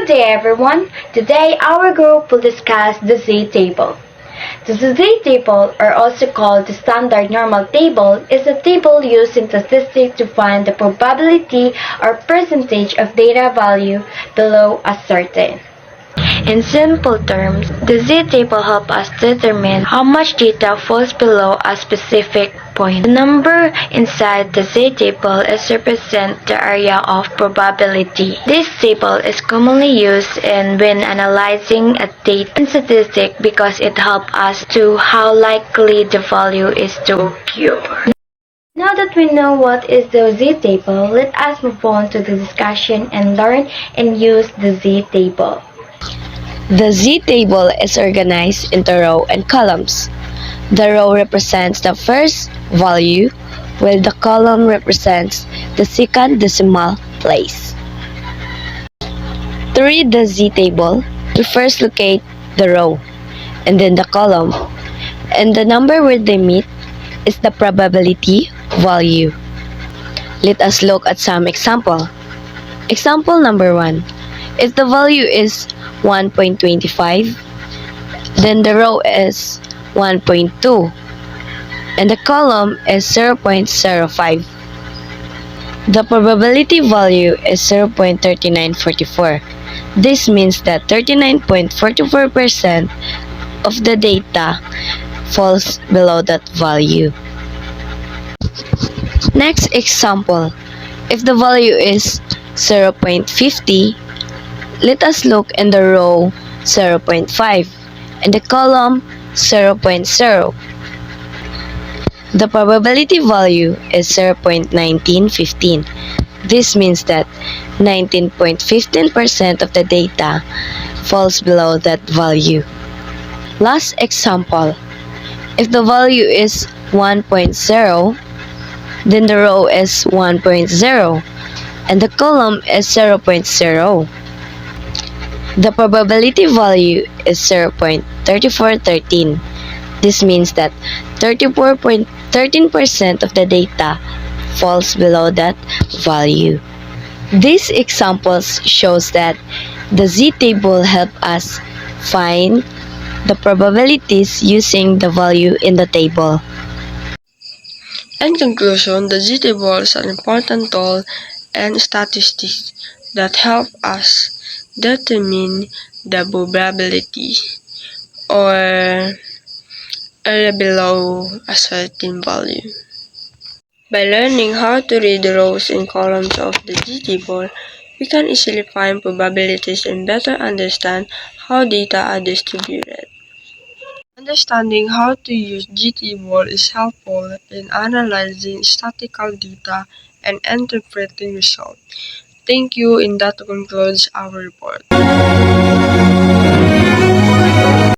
Good day everyone! Today our group will discuss the z-table. The z-table, or also called the standard normal table, is a table used in statistics to find the probability or percentage of data value below a certain. In simple terms, the z-table helps us determine how much data falls below a specific point. The number inside the z-table is represent the area of probability. This table is commonly used when analyzing a data in statistics because it helps us to how likely the value is to occur. Now that we know what is the z-table, let us move on to the discussion and learn and use the z-table. The z-table is organized into rows and columns. The row represents the first value, while the column represents the second decimal place. To read the z-table, we first locate the row, and then the column, and the number where they meet is the probability value. Let us look at some example. Example number 1. If the value is 1.25, then the row is 1.2 and the column is 0.05. The probability value is 0.3944. This means that 39.44% of the data falls below that value. Next example, if the value is 0.50, let us look in the row 0.5 and the column 0.0. The probability value is 0.1915. This means that 19.15% of the data falls below that value. Last example, if the value is 1.0, then the row is 1.0 and the column is 0.0. The probability value is 0.3413. This means that 34.13% of the data falls below that value. These examples shows that the z-table help us find the probabilities using the value in the table. In conclusion, the z-table is an important tool and statistics that help us determine the probability or area below a certain value. By learning how to read the rows and columns of the z-table, we can easily find probabilities and better understand how data are distributed. Understanding how to use z-table is helpful in analyzing statistical data and interpreting results. Thank you, and that concludes our report.